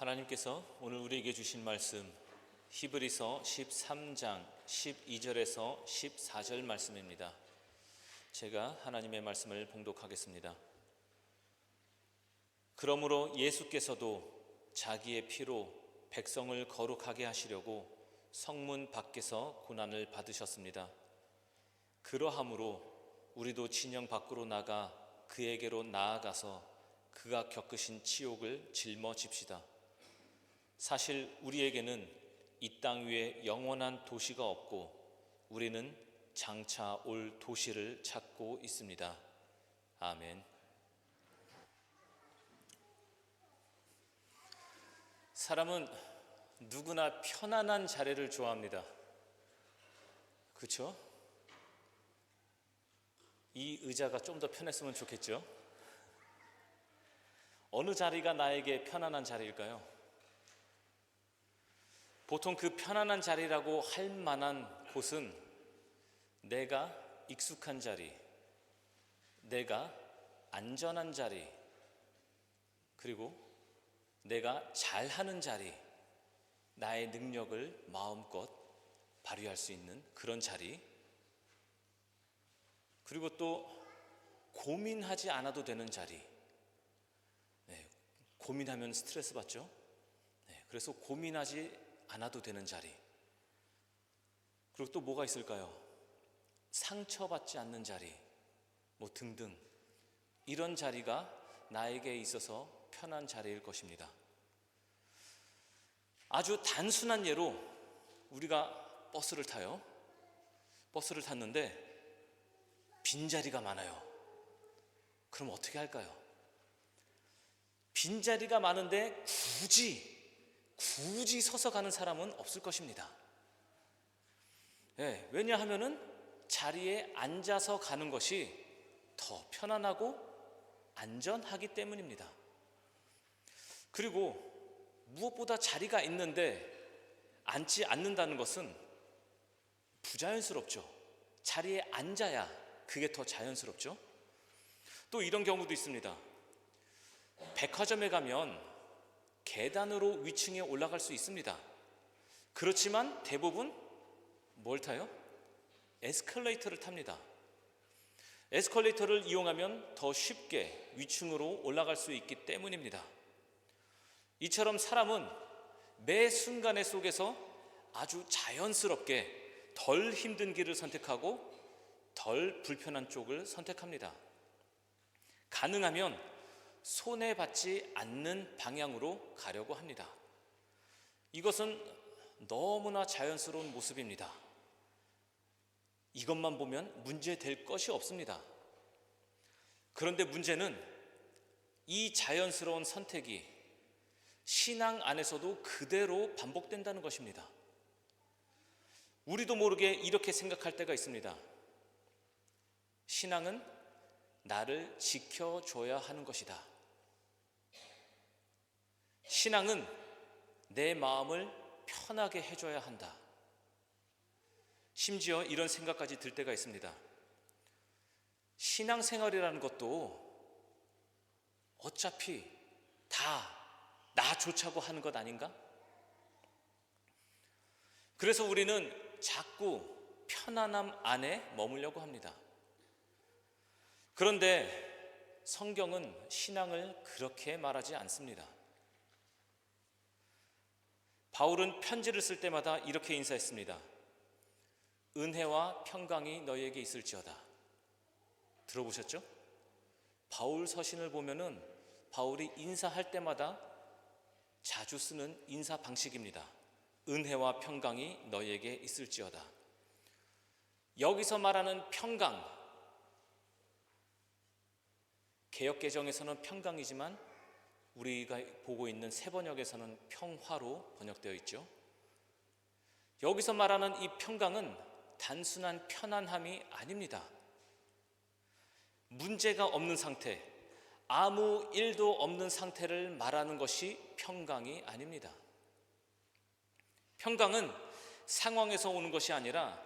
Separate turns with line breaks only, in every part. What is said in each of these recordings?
하나님께서 오늘 우리에게 주신 말씀 히브리서 13장 12절에서 14절 말씀입니다. 제가 하나님의 말씀을 봉독하겠습니다. 그러므로 예수께서도 자기의 피로 백성을 거룩하게 하시려고 성문 밖에서 고난을 받으셨습니다. 그러함으로 우리도 진영 밖으로 나가 그에게로 나아가서 그가 겪으신 치욕을 짊어집시다. 사실 우리에게는 이 땅 위에 영원한 도시가 없고 우리는 장차 올 도시를 찾고 있습니다. 아멘. 사람은 누구나 편안한 자리를 좋아합니다. 그렇죠? 이 의자가 좀 더 편했으면 좋겠죠? 어느 자리가 나에게 편안한 자리일까요? 보통 그 편안한 자리라고 할 만한 곳은 내가 익숙한 자리, 내가 안전한 자리, 그리고 내가 잘하는 자리, 나의 능력을 마음껏 발휘할 수 있는 그런 자리, 그리고 또 고민하지 않아도 되는 자리. 고민하면 스트레스 받죠? 그래서 고민하지 않아도 되는 자리. 그리고 또 뭐가 있을까요? 상처받지 않는 자리, 등등. 이런 자리가 나에게 있어서 편한 자리일 것입니다. 아주 단순한 예로 우리가 버스를 타요. 버스를 탔는데 빈자리가 많아요. 그럼 어떻게 할까요? 빈자리가 많은데 굳이 서서 가는 사람은 없을 것입니다. 왜냐하면은 자리에 앉아서 가는 것이 더 편안하고 안전하기 때문입니다. 그리고 무엇보다 자리가 있는데 앉지 않는다는 것은 부자연스럽죠. 자리에 앉아야 그게 더 자연스럽죠. 또 이런 경우도 있습니다. 백화점에 가면 계단으로 위층에 올라갈 수 있습니다. 그렇지만 대부분 뭘 타요? 에스컬레이터를 탑니다. 에스컬레이터를 이용하면 더 쉽게 위층으로 올라갈 수 있기 때문입니다. 이처럼 사람은 매 순간의 속에서 아주 자연스럽게 덜 힘든 길을 선택하고 덜 불편한 쪽을 선택합니다. 가능하면 손해받지 않는 방향으로 가려고 합니다. 이것은 너무나 자연스러운 모습입니다. 이것만 보면 문제될 것이 없습니다. 그런데 문제는 이 자연스러운 선택이 신앙 안에서도 그대로 반복된다는 것입니다. 우리도 모르게 이렇게 생각할 때가 있습니다. 신앙은 나를 지켜줘야 하는 것이다. 신앙은 내 마음을 편하게 해줘야 한다. 심지어 이런 생각까지 들 때가 있습니다. 신앙생활이라는 것도 어차피 다 나 좋자고 하는 것 아닌가? 그래서 우리는 자꾸 편안함 안에 머물려고 합니다. 그런데 성경은 신앙을 그렇게 말하지 않습니다. 바울은 편지를 쓸 때마다 이렇게 인사했습니다. 은혜와 평강이 너희에게 있을지어다. 들어보셨죠? 바울 서신을 보면은 바울이 인사할 때마다 자주 쓰는 인사 방식입니다. 은혜와 평강이 너희에게 있을지어다. 여기서 말하는 평강, 개역개정에서는 평강이지만 우리가 보고 있는 새번역에서는 평화로 번역되어 있죠. 여기서 말하는 이 평강은 단순한 편안함이 아닙니다. 문제가 없는 상태, 아무 일도 없는 상태를 말하는 것이 평강이 아닙니다. 평강은 상황에서 오는 것이 아니라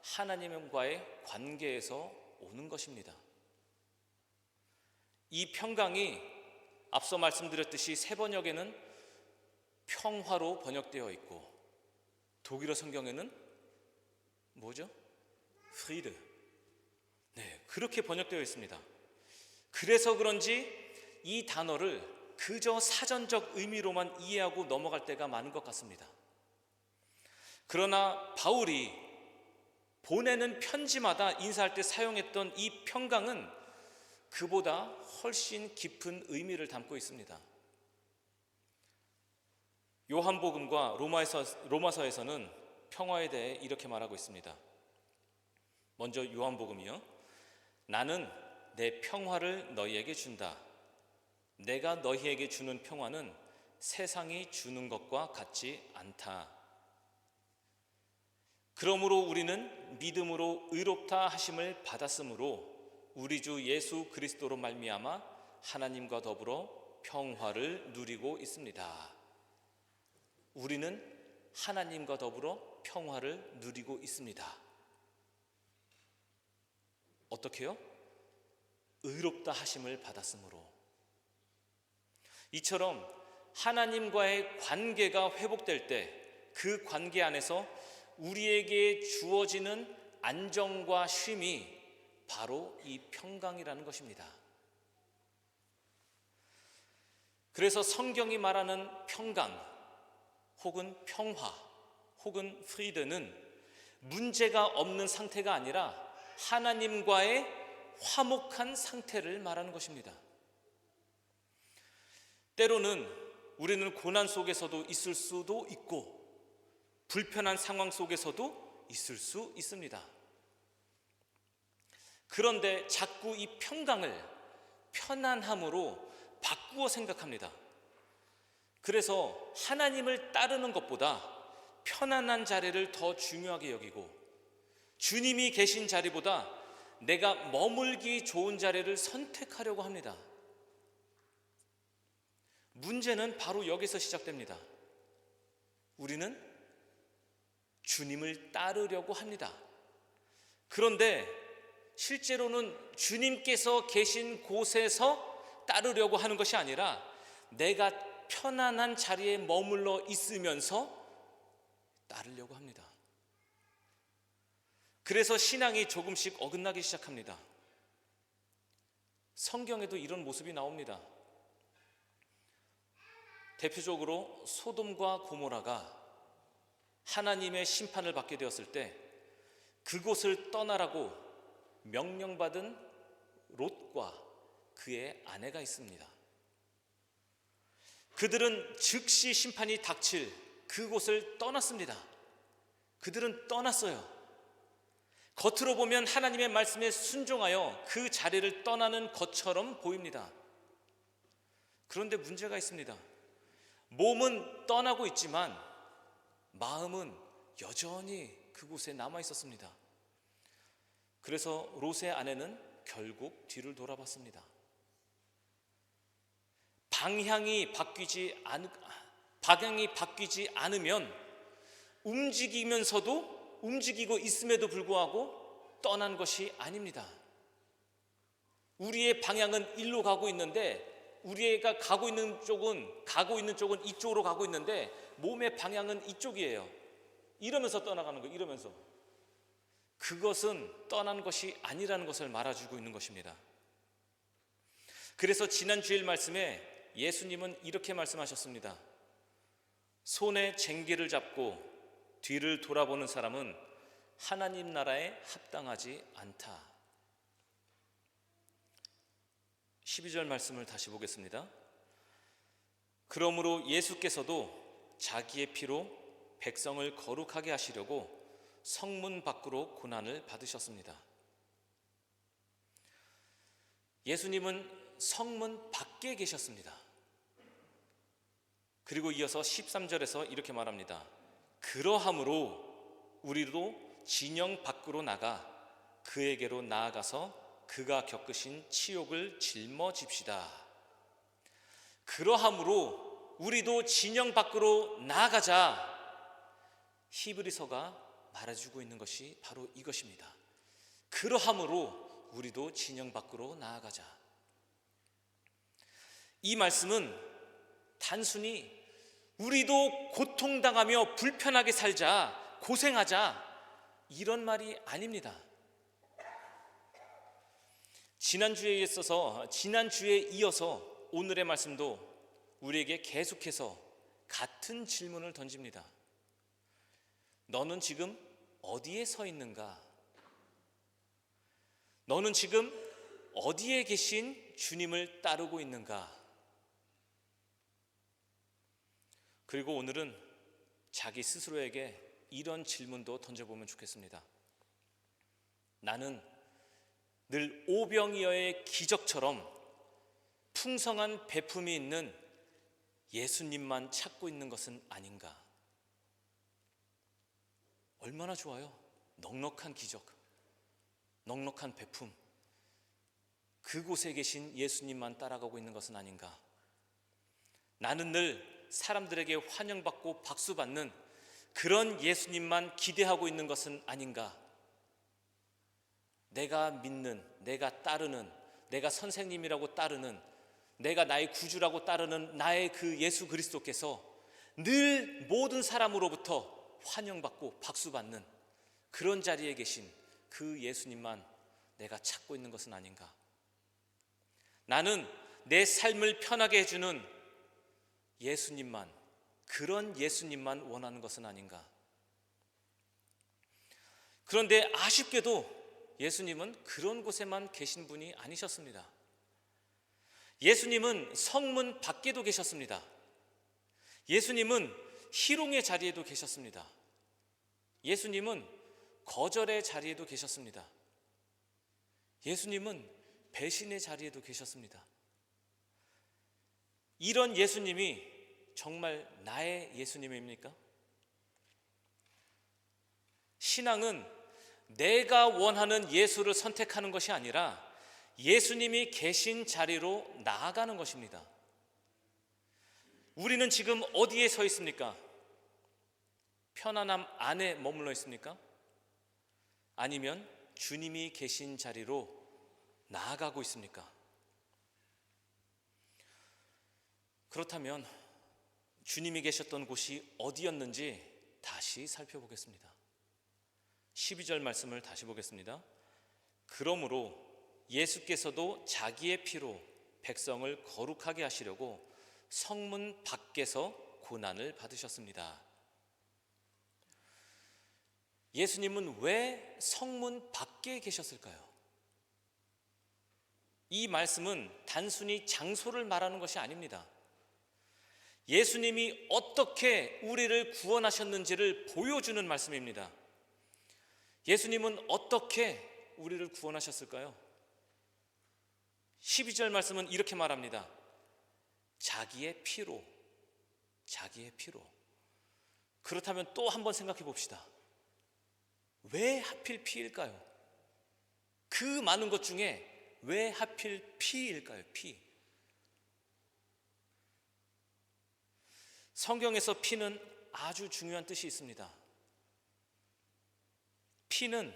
하나님과의 관계에서 오는 것입니다. 이 평강이 앞서 말씀드렸듯이 세 번역에는 평화로 번역되어 있고 독일어 성경에는 뭐죠? 프리드. 네, 그렇게 번역되어 있습니다. 그래서 그런지 이 단어를 그저 사전적 의미로만 이해하고 넘어갈 때가 많은 것 같습니다. 그러나 바울이 보내는 편지마다 인사할 때 사용했던 이 평강은 그보다 훨씬 깊은 의미를 담고 있습니다. 요한복음과 로마서에서는 평화에 대해 이렇게 말하고 있습니다. 먼저 요한복음이요. 나는 내 평화를 너희에게 준다. 내가 너희에게 주는 평화는 세상이 주는 것과 같지 않다. 그러므로 우리는 믿음으로 의롭다 하심을 받았으므로 우리 주 예수 그리스도로 말미암아 하나님과 더불어 평화를 누리고 있습니다. 우리는 하나님과 더불어 평화를 누리고 있습니다. 어떻게요? 의롭다 하심을 받았으므로. 이처럼 하나님과의 관계가 회복될 때 그 관계 안에서 우리에게 주어지는 안정과 쉼이 바로 이 평강이라는 것입니다. 그래서 성경이 말하는 평강 혹은 평화 혹은 프리드는 문제가 없는 상태가 아니라 하나님과의 화목한 상태를 말하는 것입니다. 때로는 우리는 고난 속에서도 있을 수도 있고 불편한 상황 속에서도 있을 수 있습니다. 그런데 자꾸 이 평강을 편안함으로 바꾸어 생각합니다. 그래서 하나님을 따르는 것보다 편안한 자리를 더 중요하게 여기고 주님이 계신 자리보다 내가 머물기 좋은 자리를 선택하려고 합니다. 문제는 바로 여기서 시작됩니다. 우리는 주님을 따르려고 합니다. 그런데 실제로는 주님께서 계신 곳에서 따르려고 하는 것이 아니라 내가 편안한 자리에 머물러 있으면서 따르려고 합니다. 그래서 신앙이 조금씩 어긋나기 시작합니다. 성경에도 이런 모습이 나옵니다. 대표적으로 소돔과 고모라가 하나님의 심판을 받게 되었을 때 그곳을 떠나라고 명령받은 롯과 그의 아내가 있습니다. 그들은 즉시 심판이 닥칠 그곳을 떠났습니다. 그들은 떠났어요. 겉으로 보면 하나님의 말씀에 순종하여 그 자리를 떠나는 것처럼 보입니다. 그런데 문제가 있습니다. 몸은 떠나고 있지만 마음은 여전히 그곳에 남아 있었습니다. 그래서 롯의 아내는 결국 뒤를 돌아봤습니다. 방향이 바뀌지 않으면 움직이고 있음에도 불구하고 떠난 것이 아닙니다. 우리의 방향은 일로 가고 있는데 우리가 가고 있는 쪽은 이쪽으로 가고 있는데 몸의 방향은 이쪽이에요. 이러면서 떠나가는 거예요. 이러면서. 그것은 떠난 것이 아니라는 것을 말해주고 있는 것입니다. 그래서 지난 주일 말씀에 예수님은 이렇게 말씀하셨습니다. 손에 쟁기를 잡고 뒤를 돌아보는 사람은 하나님 나라에 합당하지 않다. 12절 말씀을 다시 보겠습니다. 그러므로 예수께서도 자기의 피로 백성을 거룩하게 하시려고 성문 밖으로 고난을 받으셨습니다. 예수님은 성문 밖에 계셨습니다. 그리고 이어서 13절에서 이렇게 말합니다. 그러함으로 우리도 진영 밖으로 나가 그에게로 나아가서 그가 겪으신 치욕을 짊어집시다. 그러함으로 우리도 진영 밖으로 나아가자. 히브리서가 말해주고 있는 것이 바로 이것입니다. 그러함으로 우리도 진영 밖으로 나아가자. 이 말씀은 단순히 우리도 고통당하며 불편하게 살자, 고생하자, 이런 말이 아닙니다. 지난주에 이어서 오늘의 말씀도 우리에게 계속해서 같은 질문을 던집니다. 너는 지금 어디에 서 있는가? 너는 지금 어디에 계신 주님을 따르고 있는가? 그리고 오늘은 자기 스스로에게 이런 질문도 던져보면 좋겠습니다. 나는 늘 오병이어의 기적처럼 풍성한 배품이 있는 예수님만 찾고 있는 것은 아닌가? 얼마나 좋아요. 넉넉한 기적, 넉넉한 배품, 그곳에 계신 예수님만 따라가고 있는 것은 아닌가? 나는 늘 사람들에게 환영받고 박수받는 그런 예수님만 기대하고 있는 것은 아닌가? 내가 믿는, 내가 따르는, 내가 선생님이라고 따르는, 내가 나의 구주라고 따르는 나의 그 예수 그리스도께서 늘 모든 사람으로부터 환영받고 박수받는 그런 자리에 계신 그 예수님만 내가 찾고 있는 것은 아닌가? 나는 내 삶을 편하게 해주는 예수님만, 그런 예수님만 원하는 것은 아닌가? 그런데 아쉽게도 예수님은 그런 곳에만 계신 분이 아니셨습니다. 예수님은 성문 밖에도 계셨습니다. 예수님은 희롱의 자리에도 계셨습니다. 예수님은 거절의 자리에도 계셨습니다. 예수님은 배신의 자리에도 계셨습니다. 이런 예수님이 정말 나의 예수님입니까? 신앙은 내가 원하는 예수를 선택하는 것이 아니라 예수님이 계신 자리로 나아가는 것입니다. 우리는 지금 어디에 서 있습니까? 편안함 안에 머물러 있습니까? 아니면 주님이 계신 자리로 나아가고 있습니까? 그렇다면 주님이 계셨던 곳이 어디였는지 다시 살펴보겠습니다. 12절 말씀을 다시 보겠습니다. 그러므로 예수께서도 자기의 피로 백성을 거룩하게 하시려고 성문 밖에서 고난을 받으셨습니다. 예수님은 왜 성문 밖에 계셨을까요? 이 말씀은 단순히 장소를 말하는 것이 아닙니다. 예수님이 어떻게 우리를 구원하셨는지를 보여주는 말씀입니다. 예수님은 어떻게 우리를 구원하셨을까요? 12절 말씀은 이렇게 말합니다. 자기의 피로. 그렇다면 또 한번 생각해 봅시다. 왜 하필 피일까요? 그 많은 것 중에 왜 하필 피일까요? 피. 성경에서 피는 아주 중요한 뜻이 있습니다. 피는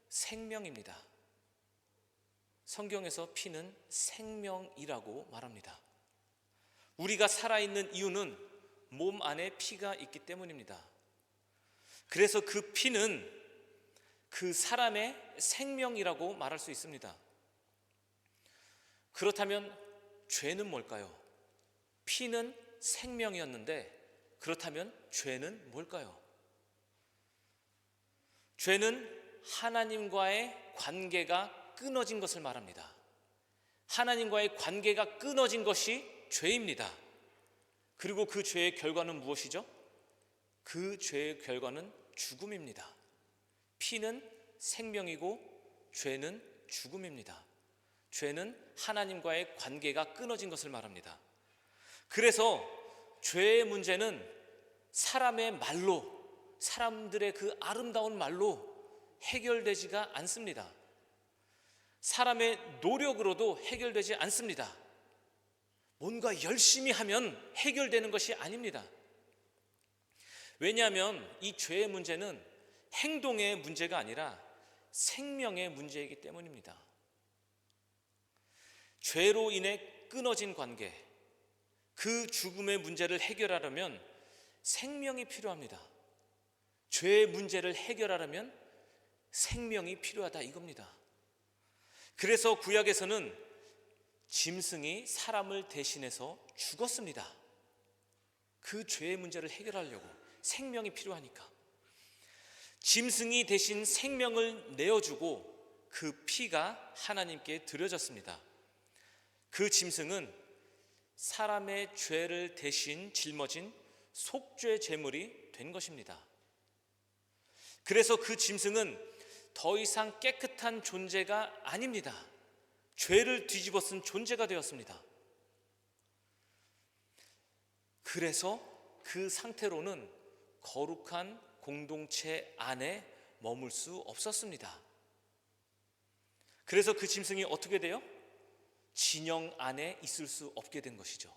생명입니다. 성경에서 피는 생명이라고 말합니다. 우리가 살아있는 이유는 몸 안에 피가 있기 때문입니다. 그래서 그 피는 그 사람의 생명이라고 말할 수 있습니다. 그렇다면 죄는 뭘까요? 피는 생명이었는데 그렇다면 죄는 뭘까요? 죄는 하나님과의 관계가 끊어진 것을 말합니다. 하나님과의 관계가 끊어진 것이 죄입니다. 그리고 그 죄의 결과는 무엇이죠? 그 죄의 결과는 죽음입니다. 피는 생명이고 죄는 죽음입니다. 죄는 하나님과의 관계가 끊어진 것을 말합니다. 그래서 죄의 문제는 사람의 말로, 사람들의 그 아름다운 말로 해결되지가 않습니다. 사람의 노력으로도 해결되지 않습니다. 뭔가 열심히 하면 해결되는 것이 아닙니다. 왜냐하면 이 죄의 문제는 행동의 문제가 아니라 생명의 문제이기 때문입니다. 죄로 인해 끊어진 관계, 그 죽음의 문제를 해결하려면 생명이 필요합니다. 죄의 문제를 해결하려면 생명이 필요하다 이겁니다. 그래서 구약에서는 짐승이 사람을 대신해서 죽었습니다. 그 죄의 문제를 해결하려고 생명이 필요하니까. 짐승이 대신 생명을 내어주고 그 피가 하나님께 드려졌습니다. 그 짐승은 사람의 죄를 대신 짊어진 속죄 제물이 된 것입니다. 그래서 그 짐승은 더 이상 깨끗한 존재가 아닙니다. 죄를 뒤집어 쓴 존재가 되었습니다. 그래서 그 상태로는 거룩한 공동체 안에 머물 수 없었습니다. 그래서 그 짐승이 어떻게 돼요? 진영 안에 있을 수 없게 된 것이죠.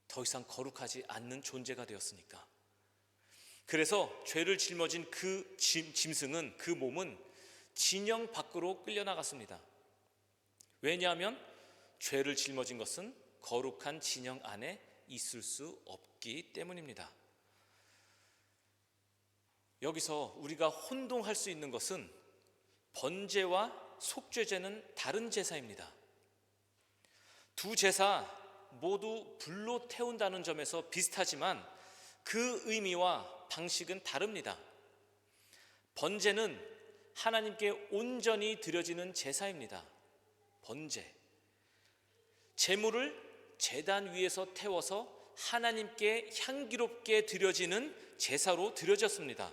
더 이상 거룩하지 않는 존재가 되었으니까. 그래서 죄를 짊어진 그 짐승은, 그 몸은 진영 밖으로 끌려나갔습니다. 왜냐하면 죄를 짊어진 것은 거룩한 진영 안에 있을 수 없기 때문입니다. 여기서 우리가 혼동할 수 있는 것은 번제와 속죄제는 다른 제사입니다. 두 제사 모두 불로 태운다는 점에서 비슷하지만 그 의미와 방식은 다릅니다. 번제는 하나님께 온전히 드려지는 제사입니다. 번제, 제물을 제단 위에서 태워서 하나님께 향기롭게 드려지는 제사로 드려졌습니다.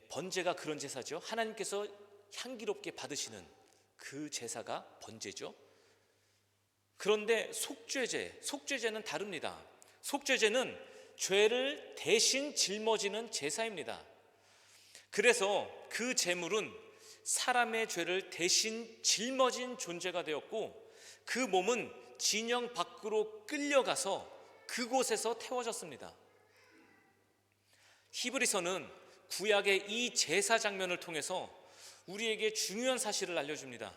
번제가 그런 제사죠. 하나님께서 향기롭게 받으시는 그 제사가 번제죠. 그런데 속죄제는 다릅니다. 속죄제는 죄를 대신 짊어지는 제사입니다. 그래서 그 제물은 사람의 죄를 대신 짊어진 존재가 되었고, 그 몸은 진영 밖으로 끌려가서 그곳에서 태워졌습니다. 히브리서는 구약의 이 제사 장면을 통해서 우리에게 중요한 사실을 알려줍니다.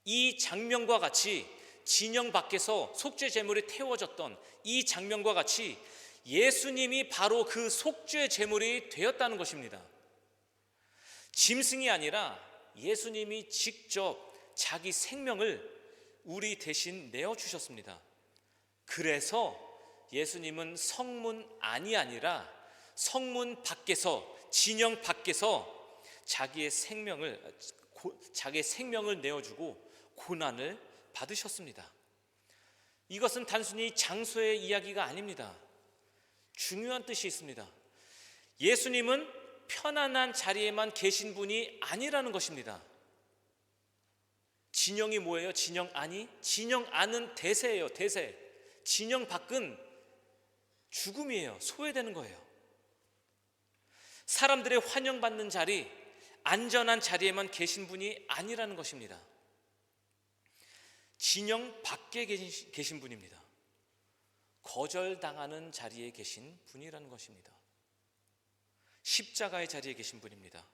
이 장면과 같이 진영 밖에서 속죄 제물이 태워졌던 이 장면과 같이 예수님이 바로 그 속죄 제물이 되었다는 것입니다. 짐승이 아니라 예수님이 직접 자기 생명을 우리 대신 내어주셨습니다. 그래서 예수님은 성문 안이 아니라 성문 밖에서, 진영 밖에서 자기의 생명을 내어주고 고난을 받으셨습니다. 이것은 단순히 장소의 이야기가 아닙니다. 중요한 뜻이 있습니다. 예수님은 편안한 자리에만 계신 분이 아니라는 것입니다. 진영이 뭐예요? 진영 안이? 진영 안은 대세예요. 대세. 진영 밖은 죽음이에요. 소외되는 거예요. 사람들의 환영받는 자리, 안전한 자리에만 계신 분이 아니라는 것입니다. 진영 밖에 계신 분입니다. 거절당하는 자리에 계신 분이라는 것입니다. 십자가의 자리에 계신 분입니다.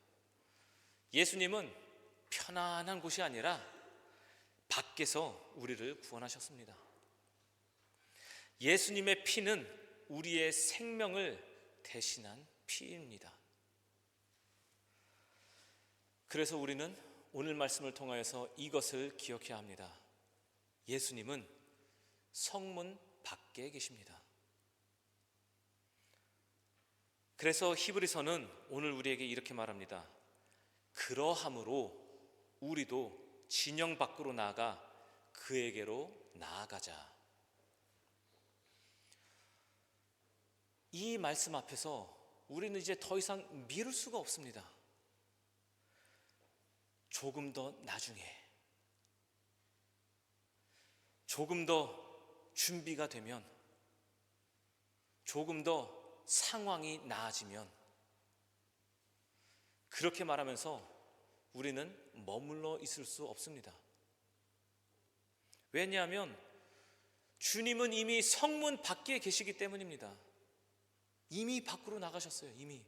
예수님은 편안한 곳이 아니라 밖에서 우리를 구원하셨습니다. 예수님의 피는 우리의 생명을 대신한 피입니다. 그래서 우리는 오늘 말씀을 통하여서 이것을 기억해야 합니다. 예수님은 성문 밖에 계십니다. 그래서 히브리서는 오늘 우리에게 이렇게 말합니다. 그러함으로 우리도 진영 밖으로 나아가 그에게로 나아가자. 이 말씀 앞에서 우리는 이제 더 이상 미룰 수가 없습니다. 조금 더 나중에, 조금 더 준비가 되면, 조금 더 상황이 나아지면, 그렇게 말하면서 우리는 머물러 있을 수 없습니다. 왜냐하면 주님은 이미 성문 밖에 계시기 때문입니다. 이미 밖으로 나가셨어요. 이미.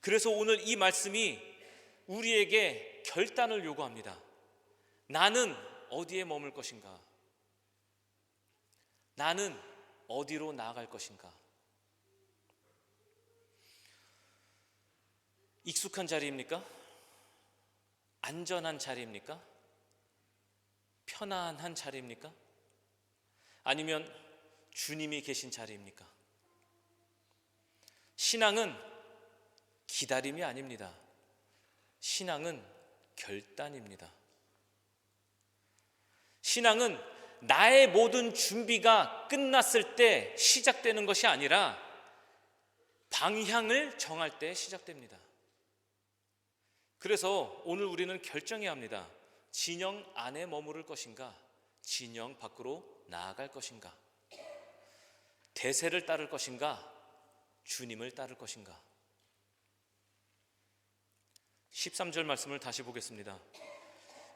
그래서 오늘 이 말씀이 우리에게 결단을 요구합니다. 나는 어디에 머물 것인가? 나는 어디로 나아갈 것인가? 익숙한 자리입니까? 안전한 자리입니까? 편안한 자리입니까? 아니면 주님이 계신 자리입니까? 신앙은 기다림이 아닙니다. 신앙은 결단입니다. 신앙은 나의 모든 준비가 끝났을 때 시작되는 것이 아니라 방향을 정할 때 시작됩니다. 그래서 오늘 우리는 결정해야 합니다. 진영 안에 머무를 것인가, 진영 밖으로 나아갈 것인가, 대세를 따를 것인가, 주님을 따를 것인가. 13절 말씀을 다시 보겠습니다.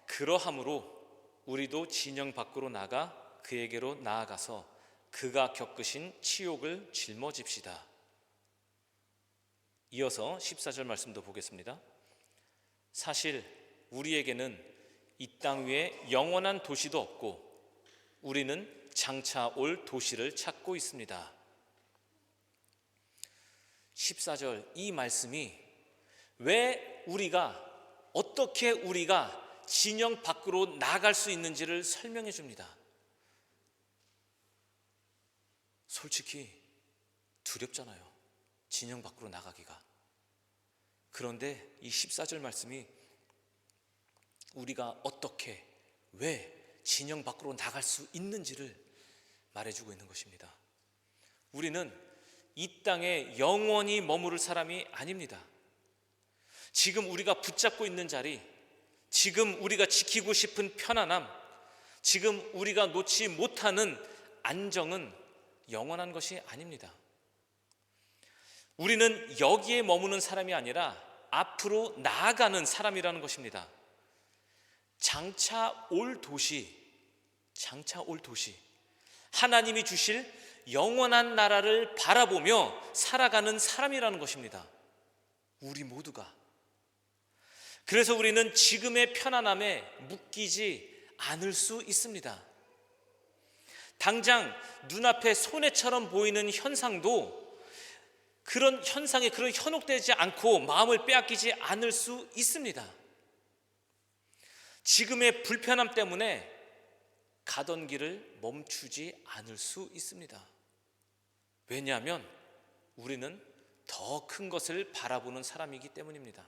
그러함으로 우리도 진영 밖으로 나가 그에게로 나아가서 그가 겪으신 치욕을 짊어집시다. 이어서 14절 말씀도 보겠습니다. 사실 우리에게는 이 땅 위에 영원한 도시도 없고 우리는 장차 올 도시를 찾고 있습니다. 14절 이 말씀이 왜 어떻게 우리가 진영 밖으로 나갈 수 있는지를 설명해 줍니다. 솔직히 두렵잖아요. 진영 밖으로 나가기가. 그런데 이 14절 말씀이 우리가 어떻게, 왜 진영 밖으로 나갈 수 있는지를 말해주고 있는 것입니다. 우리는 이 땅에 영원히 머무를 사람이 아닙니다. 지금 우리가 붙잡고 있는 자리, 지금 우리가 지키고 싶은 편안함, 지금 우리가 놓지 못하는 안정은 영원한 것이 아닙니다. 우리는 여기에 머무는 사람이 아니라 앞으로 나아가는 사람이라는 것입니다. 장차 올 도시, 하나님이 주실 영원한 나라를 바라보며 살아가는 사람이라는 것입니다. 우리 모두가. 그래서 우리는 지금의 편안함에 묶이지 않을 수 있습니다. 당장 눈앞에 손해처럼 보이는 현상도 그런 현상에 현혹되지 않고 마음을 빼앗기지 않을 수 있습니다. 지금의 불편함 때문에 가던 길을 멈추지 않을 수 있습니다. 왜냐하면 우리는 더 큰 것을 바라보는 사람이기 때문입니다.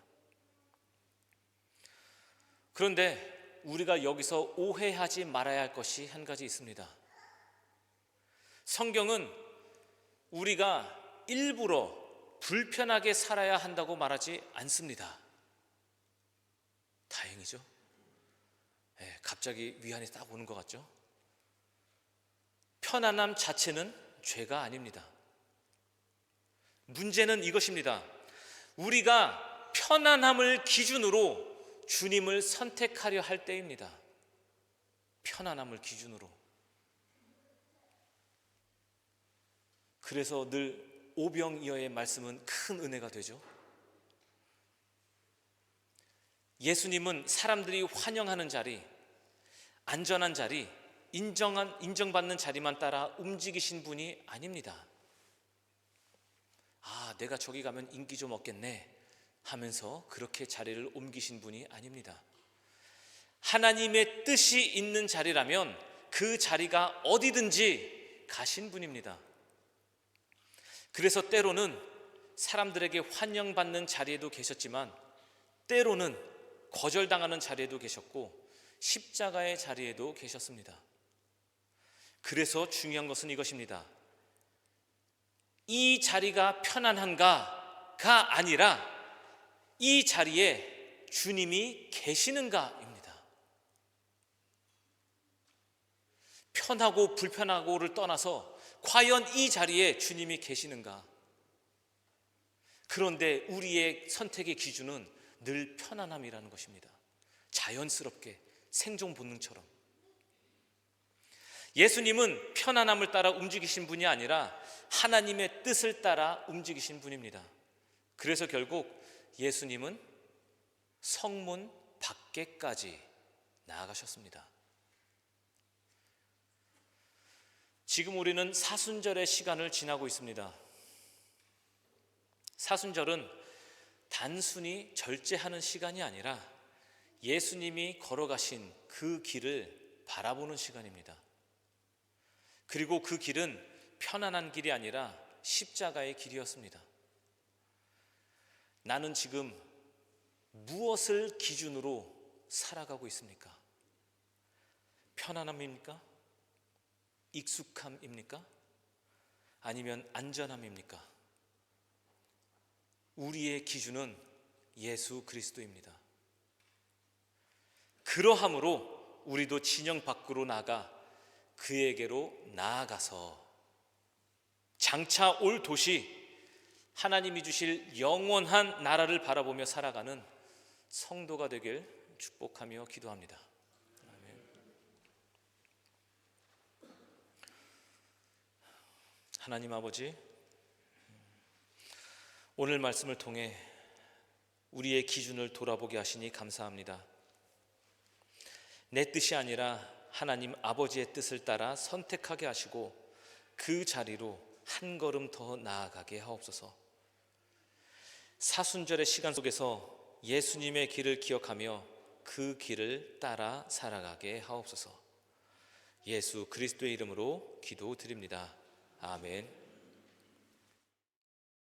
그런데 우리가 여기서 오해하지 말아야 할 것이 한 가지 있습니다. 성경은 우리가 일부러 불편하게 살아야 한다고 말하지 않습니다. 다행이죠. 갑자기 위안이 딱 오는 것 같죠? 편안함 자체는 죄가 아닙니다. 문제는 이것입니다. 우리가 편안함을 기준으로 주님을 선택하려 할 때입니다. 편안함을 기준으로. 그래서 늘 오병이어의 말씀은 큰 은혜가 되죠. 예수님은 사람들이 환영하는 자리, 안전한 자리, 인정받는 자리만 따라 움직이신 분이 아닙니다. 내가 저기 가면 인기 좀 얻겠네 하면서 그렇게 자리를 옮기신 분이 아닙니다. 하나님의 뜻이 있는 자리라면 그 자리가 어디든지 가신 분입니다. 그래서 때로는 사람들에게 환영받는 자리에도 계셨지만 때로는 거절당하는 자리에도 계셨고 십자가의 자리에도 계셨습니다. 그래서 중요한 것은 이것입니다. 이 자리가 편안한가가 아니라 이 자리에 주님이 계시는가입니다. 편하고 불편하고를 떠나서 과연 이 자리에 주님이 계시는가? 그런데 우리의 선택의 기준은 늘 편안함이라는 것입니다. 자연스럽게 생존 본능처럼. 예수님은 편안함을 따라 움직이신 분이 아니라 하나님의 뜻을 따라 움직이신 분입니다. 그래서 결국 예수님은 성문 밖에까지 나아가셨습니다. 지금 우리는 사순절의 시간을 지나고 있습니다. 사순절은 단순히 절제하는 시간이 아니라 예수님이 걸어가신 그 길을 바라보는 시간입니다. 그리고 그 길은 편안한 길이 아니라 십자가의 길이었습니다. 나는 지금 무엇을 기준으로 살아가고 있습니까? 편안함입니까? 익숙함입니까? 아니면 안전함입니까? 우리의 기준은 예수 그리스도입니다. 그러함으로 우리도 진영 밖으로 나가 그에게로 나아가서 장차 올 도시, 하나님이 주실 영원한 나라를 바라보며 살아가는 성도가 되길 축복하며 기도합니다. 아멘. 하나님 아버지, 오늘 말씀을 통해 우리의 기준을 돌아보게 하시니 감사합니다. 내 뜻이 아니라 하나님 아버지의 뜻을 따라 선택하게 하시고 그 자리로 한 걸음 더 나아가게 하옵소서. 사순절의 시간 속에서 예수님의 길을 기억하며 그 길을 따라 살아가게 하옵소서. 예수 그리스도의 이름으로 기도드립니다. 아멘.